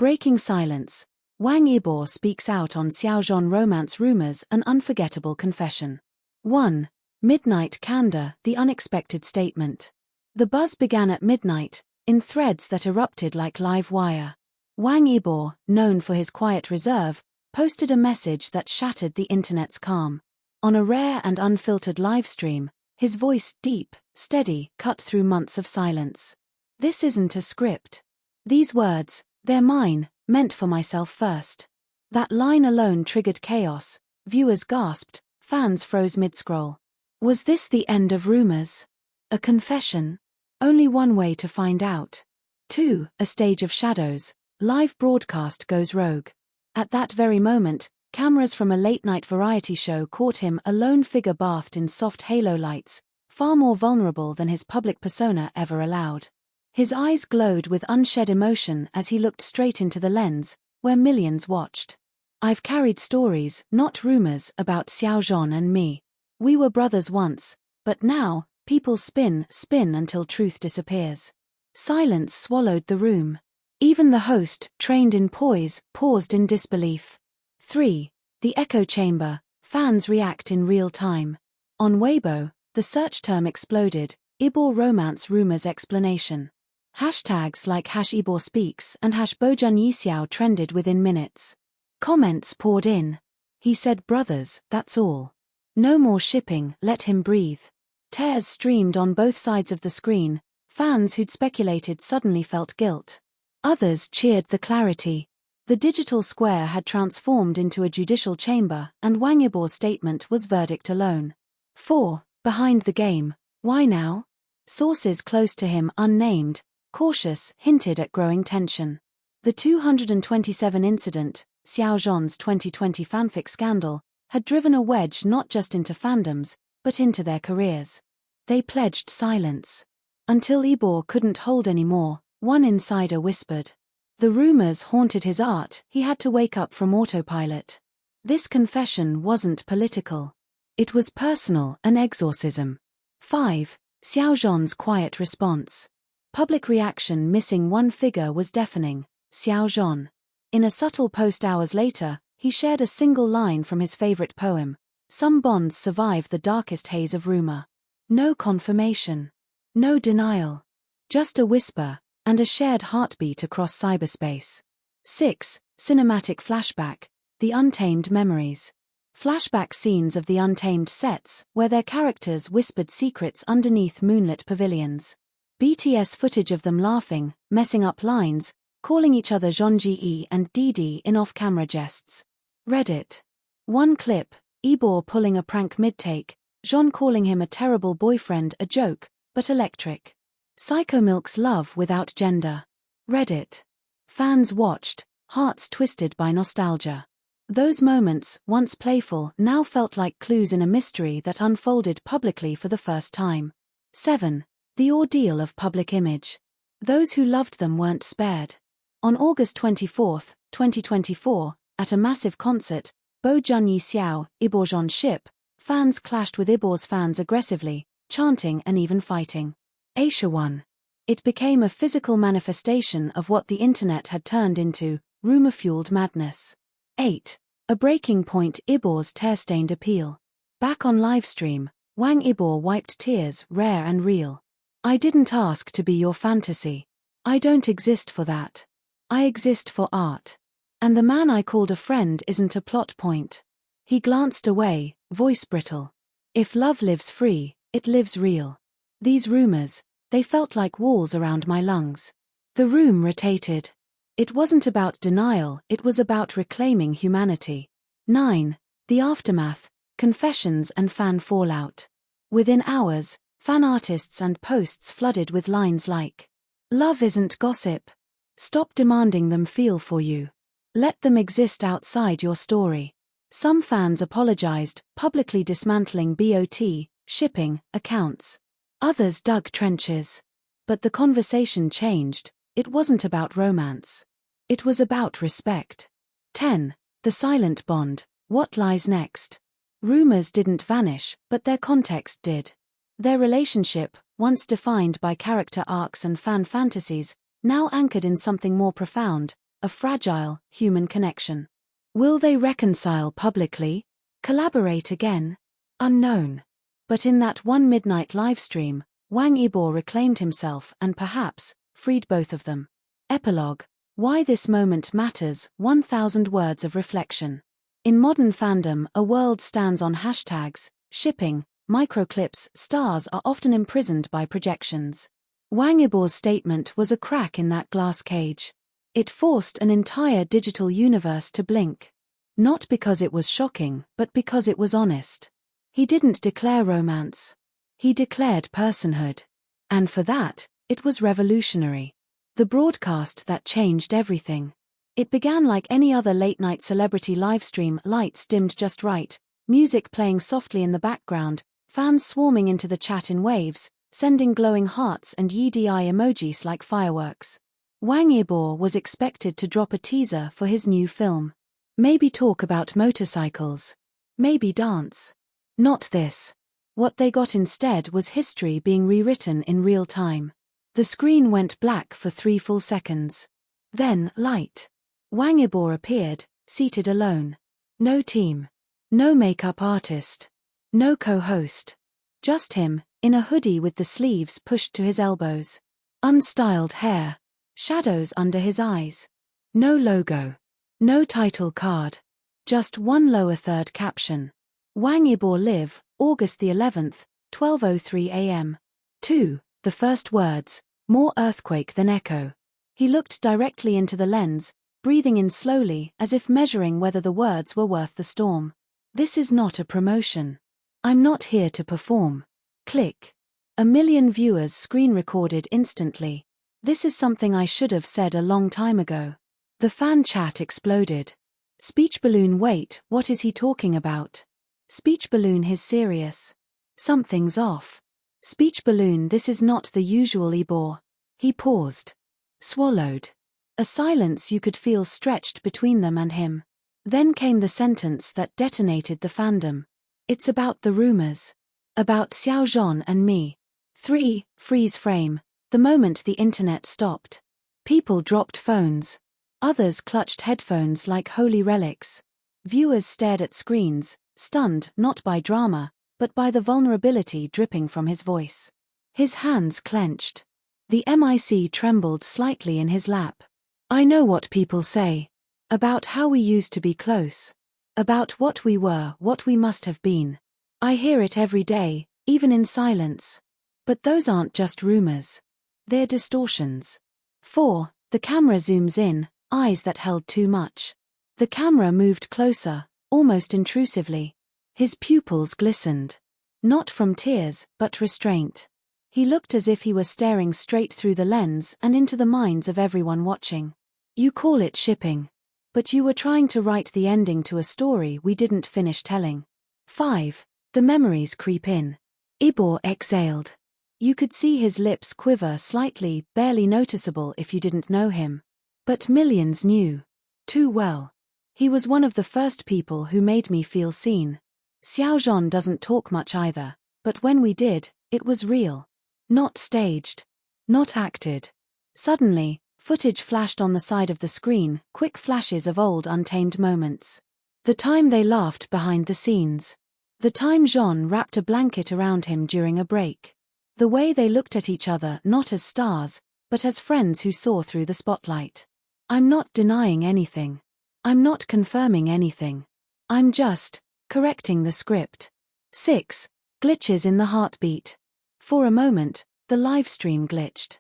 Breaking silence. Wang Yibo speaks out on Xiao Zhan romance rumors, an unforgettable confession. 1. Midnight candor, the unexpected statement. The buzz began at midnight, in threads that erupted like live wire. Wang Yibo, known for his quiet reserve, posted a message that shattered the internet's calm. On a rare and unfiltered livestream, his voice, deep, steady, cut through months of silence. This isn't a script. These words, they're mine, meant for myself first. That line alone triggered chaos. Viewers gasped, fans froze mid-scroll. Was this the end of rumors? A confession? Only one way to find out. 2. A stage of shadows. Live broadcast goes rogue. At that very moment, cameras from a late-night variety show caught him, a lone figure bathed in soft halo lights, far more vulnerable than his public persona ever allowed. His eyes glowed with unshed emotion as he looked straight into the lens, where millions watched. I've carried stories, not rumors, about Xiao Zhan and me. We were brothers once, but now, people spin until truth disappears. Silence swallowed the room. Even the host, trained in poise, paused in disbelief. 3. The echo chamber. Fans react in real time. On Weibo, the search term exploded, Yibo romance rumors explanation. Hashtags like #YiboSpeaks and #BoJunYixiao trended within minutes. Comments poured in. He said brothers, that's all. No more shipping, let him breathe. Tears streamed on both sides of the screen. Fans who'd speculated suddenly felt guilt. Others cheered the clarity. The digital square had transformed into a judicial chamber, and Wang Yibo's statement was verdict alone. 4. Behind the game. Why now? Sources close to him, unnamed, cautious, hinted at growing tension. The 227 incident, Xiao Zhan's 2020 fanfic scandal, had driven a wedge not just into fandoms, but into their careers. They pledged silence. Until Yibo couldn't hold anymore, one insider whispered. The rumors haunted his art, he had to wake up from autopilot. This confession wasn't political. It was personal, an exorcism. 5. Xiao Zhan's quiet response. Public reaction missing one figure was deafening, Xiao Zhan. In a subtle post hours later, he shared a single line from his favorite poem. Some bonds survive the darkest haze of rumor. No confirmation. No denial. Just a whisper, and a shared heartbeat across cyberspace. 6. Cinematic flashback. The Untamed memories. Flashback scenes of the Untamed sets, where their characters whispered secrets underneath moonlit pavilions. BTS footage of them laughing, messing up lines, calling each other Zhongji and Didi in off-camera jests. Reddit. One clip, Yibo pulling a prank mid-take, Zhon calling him a terrible boyfriend, a joke, but electric. Psycho Milk's love without gender. Reddit. Fans watched, hearts twisted by nostalgia. Those moments, once playful, now felt like clues in a mystery that unfolded publicly for the first time. 7. The ordeal of public image. Those who loved them weren't spared. On August 24, 2024, at a massive concert, BoJunYixiao, Yibo Zhan ship, fans clashed with Yibo's fans aggressively, chanting and even fighting. Asia 1. It became a physical manifestation of what the internet had turned into, rumor-fueled madness. 8. A breaking point, Yibo's tear-stained appeal. Back on livestream, Wang Yibo wiped tears, rare and real. I didn't ask to be your fantasy. I don't exist for that. I exist for art. And the man I called a friend isn't a plot point. He glanced away, voice brittle. If love lives free, it lives real. These rumors, they felt like walls around my lungs. The room rotated. It wasn't about denial, it was about reclaiming humanity. 9. The aftermath, confessions and fan fallout. Within hours, fan artists and posts flooded with lines like, "Love isn't gossip. Stop demanding them feel for you. Let them exist outside your story." Some fans apologized, publicly dismantling BOT, shipping, accounts. Others dug trenches. But the conversation changed. It wasn't about romance. It was about respect. 10. The silent bond. What lies next? Rumors didn't vanish, but their context did. Their relationship, once defined by character arcs and fan fantasies, now anchored in something more profound, a fragile, human connection. Will they reconcile publicly? Collaborate again? Unknown. But in that one midnight livestream, Wang Yibo reclaimed himself and perhaps freed both of them. Epilogue. Why this moment matters, 1000 words of reflection. In modern fandom, a world stands on hashtags, shipping, microclips. Stars are often imprisoned by projections. Wang Yibo's statement was a crack in that glass cage. It forced an entire digital universe to blink. Not because it was shocking, but because it was honest. He didn't declare romance. He declared personhood. And for that, it was revolutionary. The broadcast that changed everything. It began like any other late-night celebrity livestream, lights dimmed just right, music playing softly in the background, fans swarming into the chat in waves, sending glowing hearts and YDI emojis like fireworks. Wang Yibo was expected to drop a teaser for his new film. Maybe talk about motorcycles. Maybe dance. Not this. What they got instead was history being rewritten in real time. The screen went black for 3 full seconds. Then, light. Wang Yibo appeared, seated alone. No team. No makeup artist. No co-host. Just him, in a hoodie with the sleeves pushed to his elbows. Unstyled hair. Shadows under his eyes. No logo. No title card. Just one lower third caption. Wang Yibo live, August the 11th, 12:03 a.m. 2. The first words, more earthquake than echo. He looked directly into the lens, breathing in slowly as if measuring whether the words were worth the storm. This is not a promotion. I'm not here to perform. Click. 1 million viewers screen recorded instantly. This is something I should have said a long time ago. The fan chat exploded. Speech balloon, wait, what is he talking about? Speech balloon, he's serious. Something's off. Speech balloon, this is not the usual Yibo. He paused. Swallowed. A silence you could feel stretched between them and him. Then came the sentence that detonated the fandom. It's about the rumors. About Xiao Zhan and me. 3. Freeze frame. The moment the internet stopped. People dropped phones. Others clutched headphones like holy relics. Viewers stared at screens, stunned not by drama, but by the vulnerability dripping from his voice. His hands clenched. The mic trembled slightly in his lap. I know what people say. About how we used to be close. About what we were, what we must have been. I hear it every day, even in silence. But those aren't just rumors. They're distortions. 4. The camera zooms in, eyes that held too much. The camera moved closer, almost intrusively. His pupils glistened. Not from tears, but restraint. He looked as if he were staring straight through the lens and into the minds of everyone watching. You call it shipping. But you were trying to write the ending to a story we didn't finish telling. 5. The memories creep in. Yibo exhaled. You could see his lips quiver slightly, barely noticeable if you didn't know him. But millions knew. Too well. He was one of the first people who made me feel seen. Xiao Zhan doesn't talk much either, but when we did, it was real. Not staged. Not acted. Suddenly, footage flashed on the side of the screen, quick flashes of old Untamed moments. The time they laughed behind the scenes. The time Zhan wrapped a blanket around him during a break. The way they looked at each other not as stars, but as friends who saw through the spotlight. I'm not denying anything. I'm not confirming anything. I'm just correcting the script. 6. Glitches in the heartbeat. For a moment, the livestream glitched.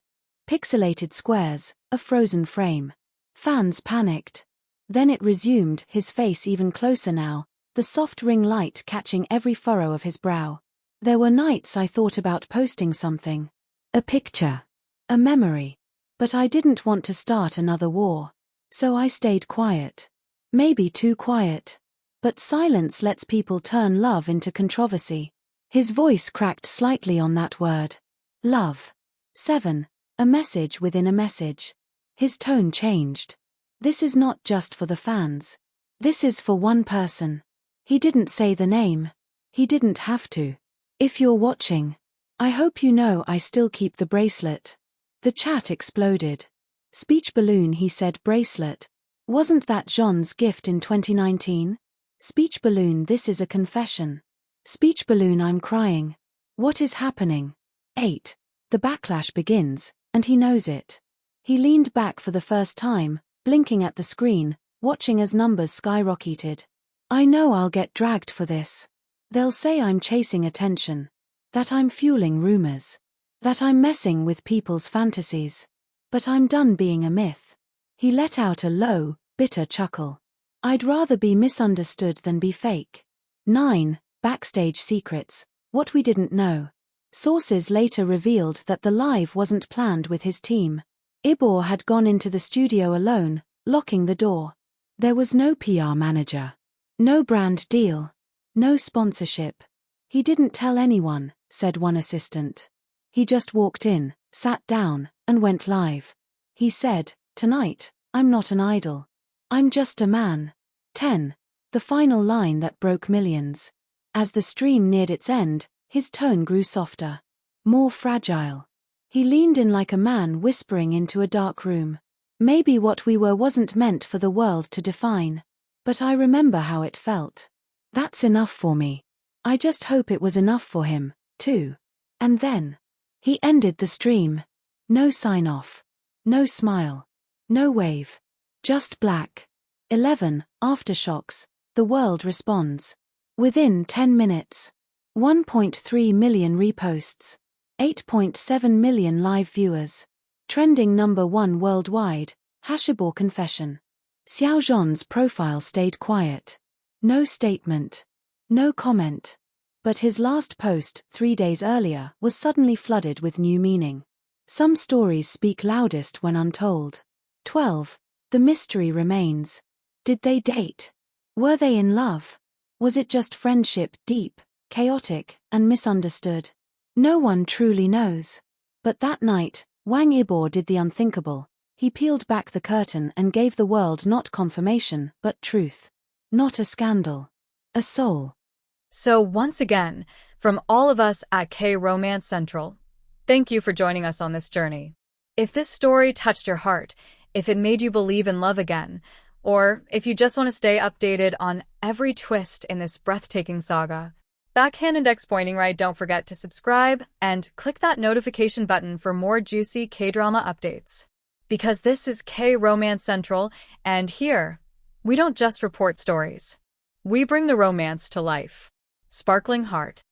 Pixelated squares, a frozen frame. Fans panicked. Then it resumed, his face even closer now, the soft ring light catching every furrow of his brow. There were nights I thought about posting something. A picture. A memory. But I didn't want to start another war. So I stayed quiet. Maybe too quiet. But silence lets people turn love into controversy. His voice cracked slightly on that word. Love. 7. A message within a message. His tone changed. This is not just for the fans. This is for one person. He didn't say the name. He didn't have to. If you're watching, I hope you know I still keep the bracelet. The chat exploded. Speech balloon, he said, bracelet, Wasn't that Zhan's gift in 2019? Speech balloon, this is a confession. Speech balloon, I'm crying. What is happening? 8. The backlash begins, and he knows it. He leaned back for the first time, blinking at the screen, watching as numbers skyrocketed. I know I'll get dragged for this. They'll say I'm chasing attention. That I'm fueling rumors. That I'm messing with people's fantasies. But I'm done being a myth. He let out a low, bitter chuckle. I'd rather be misunderstood than be fake. 9. Backstage secrets. What we didn't know. Sources later revealed that the live wasn't planned with his team. Yibo had gone into the studio alone, locking the door. There was no PR manager. No brand deal. No sponsorship. He didn't tell anyone, said one assistant. He just walked in, sat down, and went live. He said, tonight, I'm not an idol. I'm just a man. 10. The final line that broke millions. As the stream neared its end, his tone grew softer. More fragile. He leaned in like a man whispering into a dark room. Maybe what we were wasn't meant for the world to define. But I remember how it felt. That's enough for me. I just hope it was enough for him, too. And then he ended the stream. No sign-off. No smile. No wave. Just black. 11. Aftershocks. The world responds. Within 10 minutes. 1.3 million reposts. 8.7 million live viewers. Trending number 1 worldwide. Yibo confession. Xiao Zhan's profile stayed quiet. No statement. No comment. But his last post, 3 days earlier, was suddenly flooded with new meaning. Some stories speak loudest when untold. 12. The mystery remains. Did they date? Were they in love? Was it just friendship, deep, chaotic, and misunderstood? No one truly knows. But that night, Wang Yibo did the unthinkable. He peeled back the curtain and gave the world not confirmation, but truth. Not a scandal. A soul. So once again, from all of us at K-Romance Central, thank you for joining us on this journey. If this story touched your heart, if it made you believe in love again, or if you just want to stay updated on every twist in this breathtaking saga, backhand index pointing right, don't forget to subscribe and click that notification button for more juicy K-drama updates. Because this is K-Romance Central, and here, we don't just report stories. We bring the romance to life. Sparkling Heart.